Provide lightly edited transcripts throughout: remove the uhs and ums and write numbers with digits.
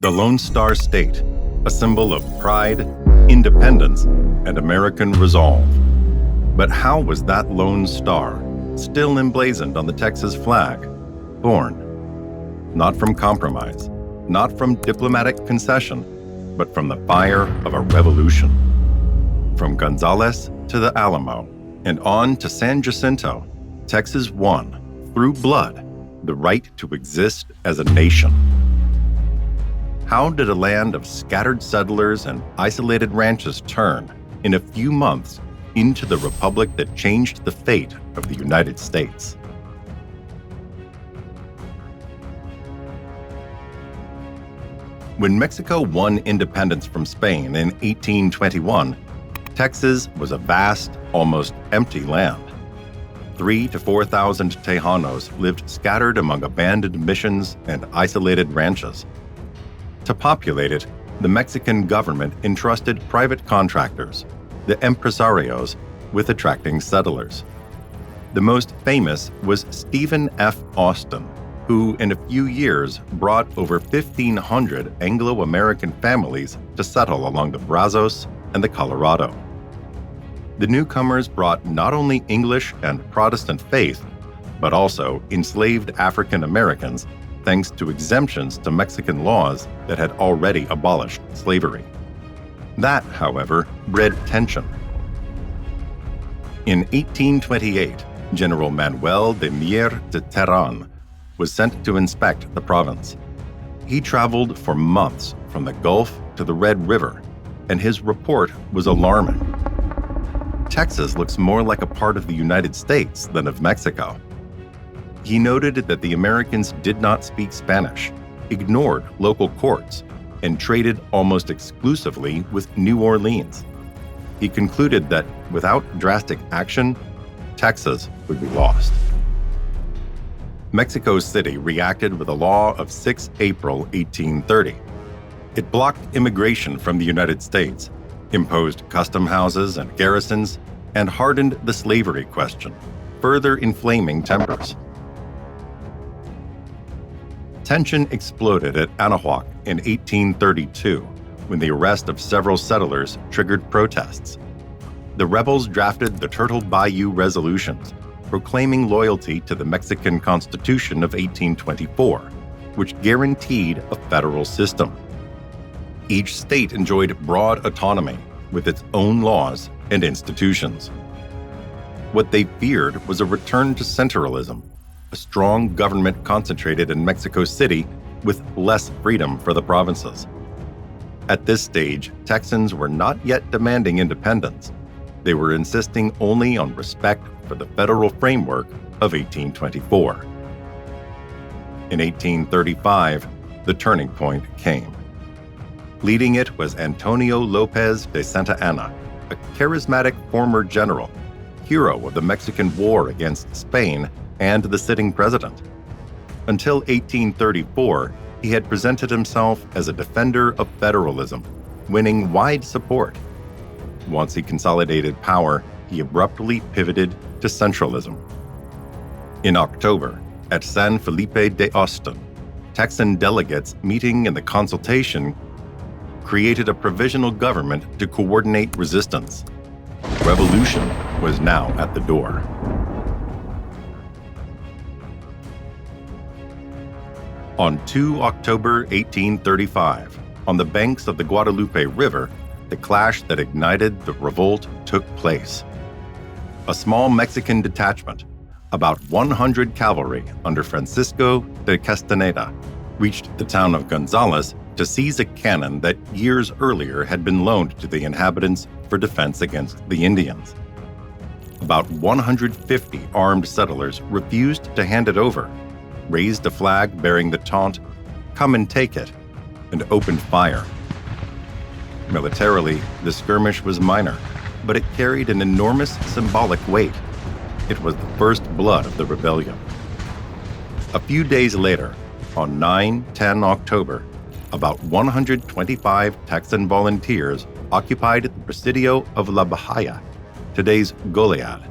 The Lone Star State, a symbol of pride, independence, and American resolve. But how was that Lone Star, still emblazoned on the Texas flag, born? Not from compromise, not from diplomatic concession, but from the fire of a revolution. From Gonzales to the Alamo, and on to San Jacinto, Texas won, through blood, the right to exist as a nation. How did a land of scattered settlers and isolated ranches turn, in a few months, into the republic that changed the fate of the United States? When Mexico won independence from Spain in 1821, Texas was a vast, almost empty land. 3,000 to 4,000 Tejanos lived scattered among abandoned missions and isolated ranches. To populate it, the Mexican government entrusted private contractors, the empresarios, with attracting settlers. The most famous was Stephen F. Austin, who in a few years brought over 1,500 Anglo-American families to settle along the Brazos and the Colorado. The newcomers brought not only English and Protestant faith, but also enslaved African Americans, thanks to exemptions to Mexican laws that had already abolished slavery. That, however, bred tension. In 1828, General Manuel de Mier de Terán was sent to inspect the province. He traveled for months from the Gulf to the Red River, and his report was alarming. Texas looks more like a part of the United States than of Mexico. He noted that the Americans did not speak Spanish, ignored local courts, and traded almost exclusively with New Orleans. He concluded that without drastic action, Texas would be lost. Mexico City reacted with a law of 6 April 1830. It blocked immigration from the United States, imposed custom houses and garrisons, and hardened the slavery question, further inflaming tempers. Tension exploded at Anahuac in 1832 when the arrest of several settlers triggered protests. The rebels drafted the Turtle Bayou Resolutions, proclaiming loyalty to the Mexican Constitution of 1824, which guaranteed a federal system. Each state enjoyed broad autonomy with its own laws and institutions. What they feared was a return to centralism, a strong government concentrated in Mexico City with less freedom for the provinces. At this stage, Texans were not yet demanding independence. They were insisting only on respect for the federal framework of 1824. In 1835, the turning point came. Leading it was Antonio López de Santa Anna, a charismatic former general, hero of the Mexican War against Spain and the sitting president. Until 1834, he had presented himself as a defender of federalism, winning wide support. Once he consolidated power, he abruptly pivoted to centralism. In October, at San Felipe de Austin, Texan delegates meeting in the consultation created a provisional government to coordinate resistance. Revolution was now at the door. On 2 October 1835, on the banks of the Guadalupe River, the clash that ignited the revolt took place. A small Mexican detachment, about 100 cavalry under Francisco de Castaneda, reached the town of Gonzales to seize a cannon that years earlier had been loaned to the inhabitants for defense against the Indians. About 150 armed settlers refused to hand it over, raised a flag bearing the taunt, "Come and take it," and opened fire. Militarily, the skirmish was minor, but it carried an enormous symbolic weight. It was the first blood of the rebellion. A few days later, on 9-10 October, about 125 Texan volunteers occupied the Presidio of La Bahia, today's Goliad,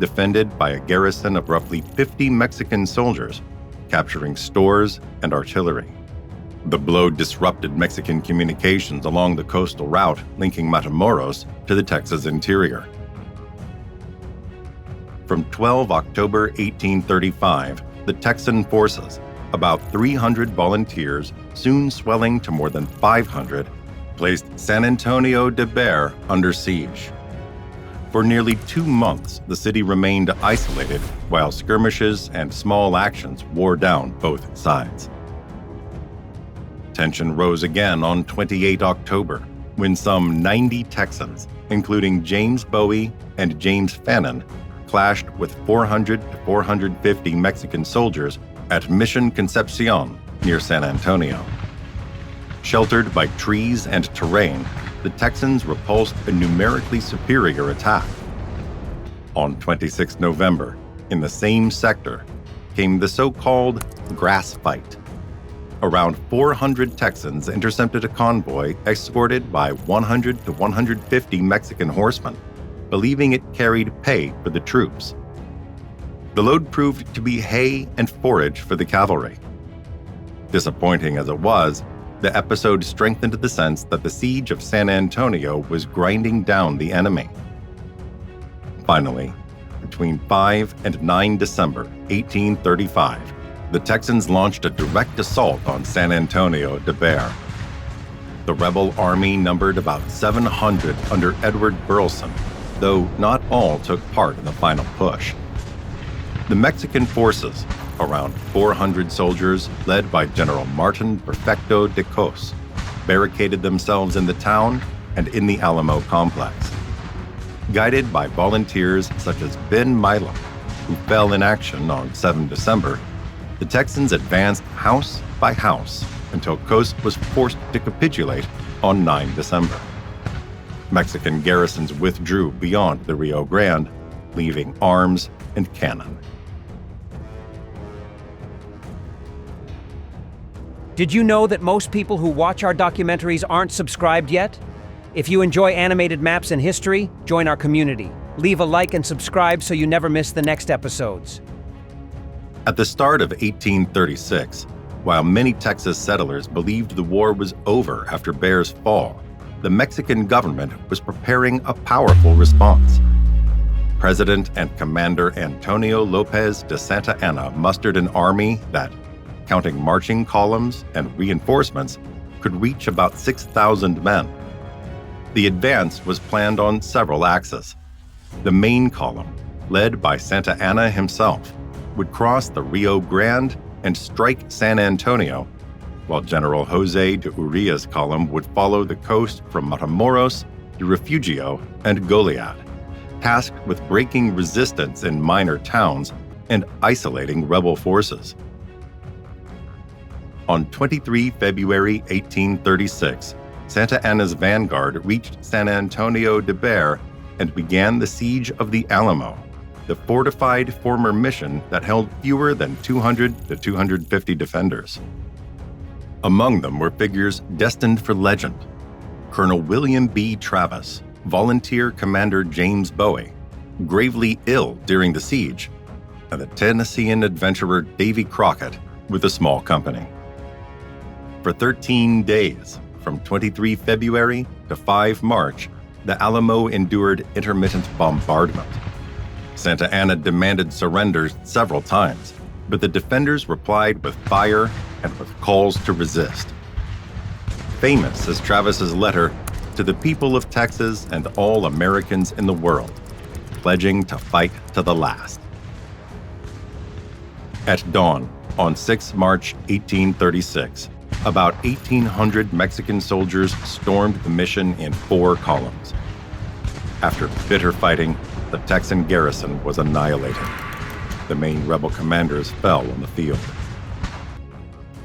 defended by a garrison of roughly 50 Mexican soldiers, capturing stores and artillery. The blow disrupted Mexican communications along the coastal route linking Matamoros to the Texas interior. From 12 October 1835, the Texan forces, about 300 volunteers, soon swelling to more than 500, placed San Antonio de Bexar under siege. For nearly 2 months, the city remained isolated while skirmishes and small actions wore down both sides. Tension rose again on 28 October, when some 90 Texans, including James Bowie and James Fannin, clashed with 400 to 450 Mexican soldiers at Mission Concepcion near San Antonio. Sheltered by trees and terrain, the Texans repulsed a numerically superior attack. On 26 November, in the same sector, came the so-called grass fight. Around 400 Texans intercepted a convoy escorted by 100 to 150 Mexican horsemen, believing it carried pay for the troops. The load proved to be hay and forage for the cavalry. Disappointing as it was, the episode strengthened the sense that the siege of San Antonio was grinding down the enemy. Finally, between 5 and 9 December 1835, the Texans launched a direct assault on San Antonio de Bexar. The rebel army numbered about 700 under Edward Burleson, though not all took part in the final push. The Mexican forces, around 400 soldiers led by General Martin Perfecto de Cos, barricaded themselves in the town and in the Alamo complex. Guided by volunteers such as Ben Milam, who fell in action on 7 December, the Texans advanced house by house until Cos was forced to capitulate on 9 December. Mexican garrisons withdrew beyond the Rio Grande, leaving arms and cannon. Did you know that most people who watch our documentaries aren't subscribed yet? If you enjoy animated maps and history, join our community. Leave a like and subscribe so you never miss the next episodes. At the start of 1836, while many Texas settlers believed the war was over after Bexar's fall, the Mexican government was preparing a powerful response. President and Commander Antonio Lopez de Santa Anna mustered an army that, counting marching columns and reinforcements, could reach about 6,000 men. The advance was planned on several axes. The main column, led by Santa Anna himself, would cross the Rio Grande and strike San Antonio, while General Jose de Urria's column would follow the coast from Matamoros to Refugio and Goliad, tasked with breaking resistance in minor towns and isolating rebel forces. On 23 February 1836, Santa Anna's vanguard reached San Antonio de Bexar and began the siege of the Alamo, the fortified former mission that held fewer than 200 to 250 defenders. Among them were figures destined for legend: Colonel William B. Travis, volunteer Commander James Bowie, gravely ill during the siege, and the Tennessean adventurer Davy Crockett with a small company. For 13 days, from 23 February to 5 March, the Alamo endured intermittent bombardment. Santa Anna demanded surrender several times, but the defenders replied with fire and with calls to resist. Famous is Travis's letter to the people of Texas and all Americans in the world, pledging to fight to the last. At dawn on 6 March 1836, about 1,800 Mexican soldiers stormed the mission in 4 columns. After bitter fighting, the Texan garrison was annihilated. The main rebel commanders fell on the field.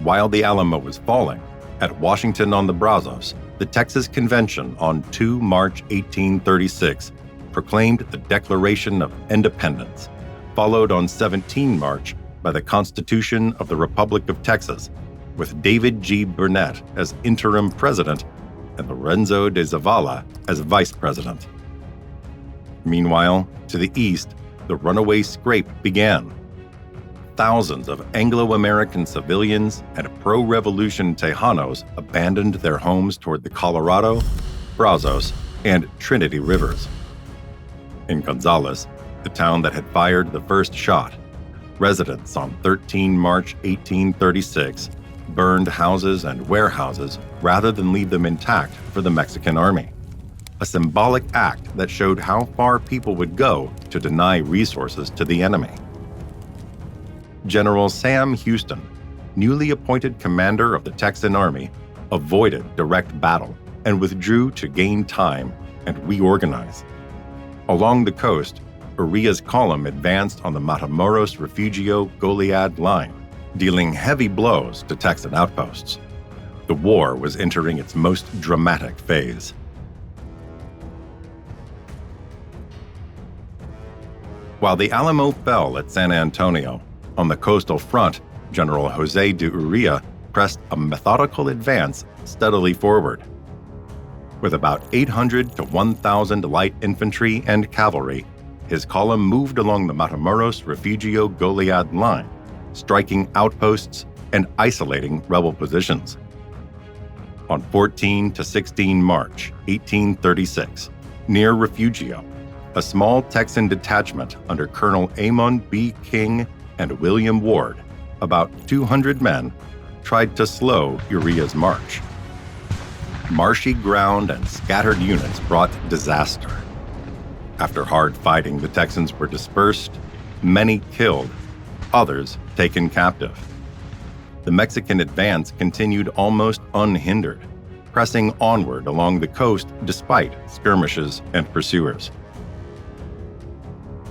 While the Alamo was falling, at Washington on the Brazos, the Texas Convention on 2 March 1836 proclaimed the Declaration of Independence, followed on 17 March by the Constitution of the Republic of Texas, with David G. Burnett as interim president and Lorenzo de Zavala as vice president. Meanwhile, to the east, the Runaway scrape began. thousands of Anglo-American civilians and pro-revolution Tejanos abandoned their homes toward the Colorado, Brazos, and Trinity rivers. In Gonzales, the town that had fired the first shot, residents on 13 March 1836 burned houses and warehouses rather than leave them intact for the Mexican army, a symbolic act that showed how far people would go to deny resources to the enemy. General Sam Houston, newly appointed commander of the Texan Army, avoided direct battle and withdrew to gain time and reorganize. Along the coast, Urria's column advanced on the Matamoros Refugio Goliad line, dealing heavy blows to Texan outposts. The war was entering its most dramatic phase. While the Alamo fell at San Antonio, on the coastal front, General Jose de Urria pressed a methodical advance steadily forward. With about 800 to 1,000 light infantry and cavalry, his column moved along the Matamoros Refugio Goliad line, striking outposts and isolating rebel positions. On 14 to 16 March 1836, near Refugio, a small Texan detachment under Colonel Amon B. King and William Ward, about 200 men, tried to slow Urria's march. Marshy ground and scattered units brought disaster. After hard fighting, the Texans were dispersed, many killed, others taken captive. The Mexican advance continued almost unhindered, pressing onward along the coast despite skirmishes and pursuers.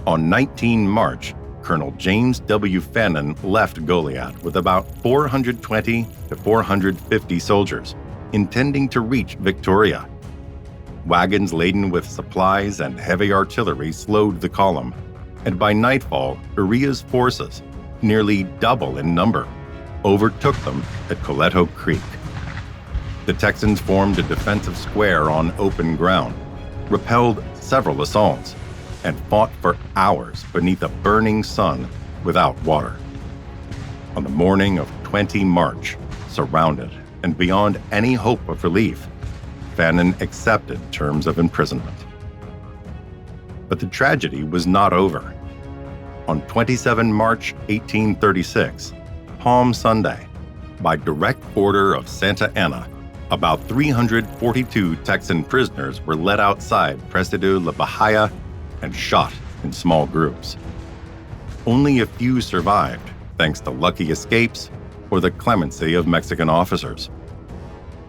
On 19 March, Colonel James W. Fannin left Goliad with about 420 to 450 soldiers, intending to reach Victoria. Wagons laden with supplies and heavy artillery slowed the column, and by nightfall, Urria's forces, nearly double in number, overtook them at Coleto Creek. The Texans formed a defensive square on open ground, repelled several assaults, and fought for hours beneath a burning sun without water. On the morning of 20 March, surrounded and beyond any hope of relief, Fannin accepted terms of imprisonment. But the tragedy was not over. On 27 March 1836, Palm Sunday, by direct order of Santa Anna, about 342 Texan prisoners were led outside Presidio La Bahia and shot in small groups. Only a few survived, thanks to lucky escapes or the clemency of Mexican officers.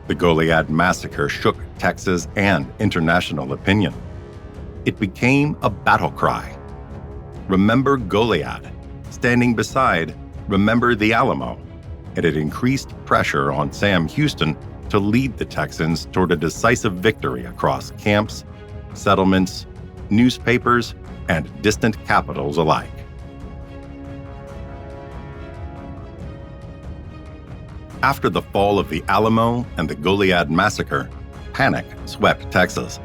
The Goliad massacre shook Texas and international opinion. It became a battle cry. Remember Goliad, standing beside Remember the Alamo, and it increased pressure on Sam Houston to lead the Texans toward a decisive victory across camps, settlements, newspapers, and distant capitals alike. After the fall of the Alamo and the Goliad massacre, panic swept Texas.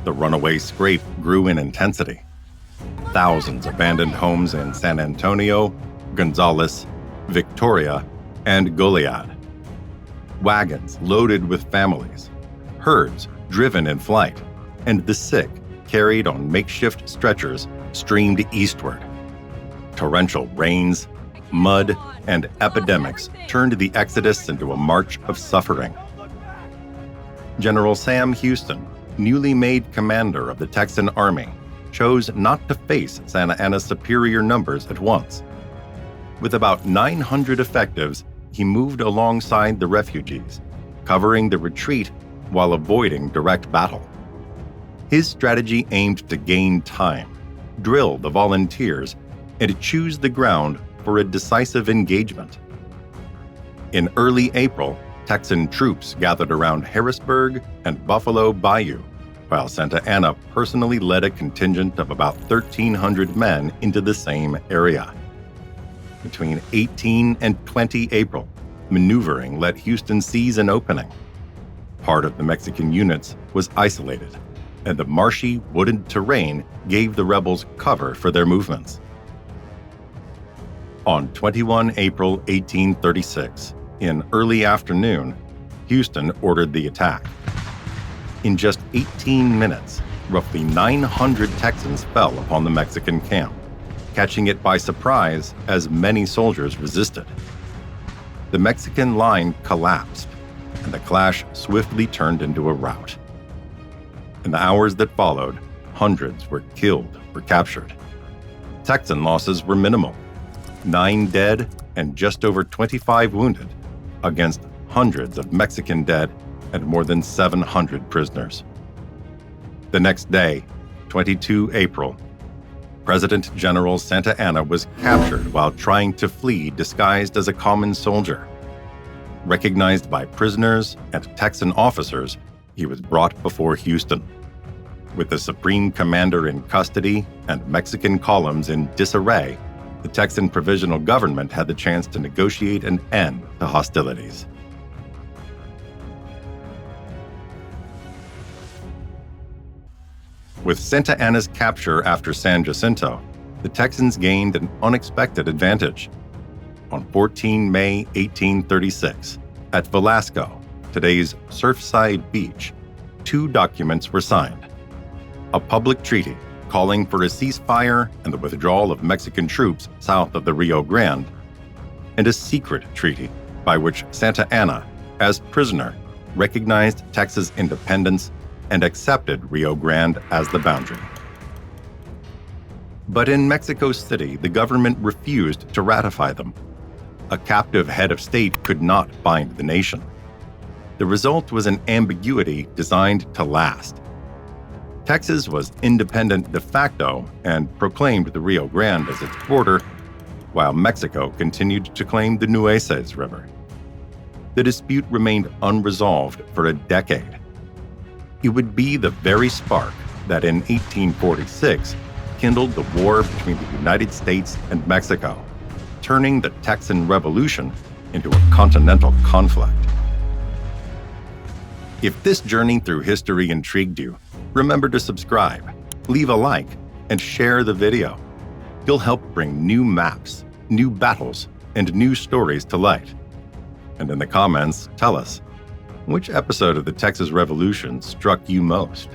The runaway scrape grew in intensity. Thousands abandoned homes in San Antonio, Gonzales, Victoria, and Goliad. Wagons loaded with families, herds driven in flight, and the sick carried on makeshift stretchers streamed eastward. Torrential rains, mud, and epidemics turned the exodus into a march of suffering. General Sam Houston, newly made commander of the Texan Army, chose not to face Santa Anna's superior numbers at once. With about 900 effectives, he moved alongside the refugees, covering the retreat while avoiding direct battle. His strategy aimed to gain time, drill the volunteers, and choose the ground for a decisive engagement. In early April, Texan troops gathered around Harrisburg and Buffalo Bayou, while Santa Anna personally led a contingent of about 1,300 men into the same area. Between 18 and 20 April, maneuvering let Houston seize an opening. Part of the Mexican units was isolated, and the marshy, wooded terrain gave the rebels cover for their movements. On 21 April 1836, in early afternoon, Houston ordered the attack. In just 18 minutes, roughly 900 Texans fell upon the Mexican camp, catching it by surprise as many soldiers resisted. The Mexican line collapsed, and the clash swiftly turned into a rout. In the hours that followed, hundreds were killed or captured. Texan losses were minimal: 9 dead and just over 25 wounded, against hundreds of Mexican dead and more than 700 prisoners. The next day, 22 April, President General Santa Anna was captured while trying to flee disguised as a common soldier. Recognized by prisoners and Texan officers, he was brought before Houston. With the Supreme Commander in custody and Mexican columns in disarray, the Texan Provisional Government had the chance to negotiate an end to hostilities. With Santa Anna's capture after San Jacinto, the Texans gained an unexpected advantage. On 14 May 1836, at Velasco, today's Surfside Beach, 2 documents were signed: a public treaty calling for a ceasefire and the withdrawal of Mexican troops south of the Rio Grande, and a secret treaty by which Santa Anna, as prisoner, recognized Texas independence and accepted Rio Grande as the boundary. But in Mexico City, the government refused to ratify them. A captive head of state could not bind the nation. The result was an ambiguity designed to last. Texas was independent de facto and proclaimed the Rio Grande as its border, while Mexico continued to claim the Nueces River. The dispute remained unresolved for a decade. It would be the very spark that in 1846 kindled the war between the United States and Mexico, turning the Texan Revolution into a continental conflict. If this journey through history intrigued you, remember to subscribe, leave a like, and share the video. You'll help bring new maps, new battles, and new stories to light. And in the comments, tell us, which episode of the Texas Revolution struck you most?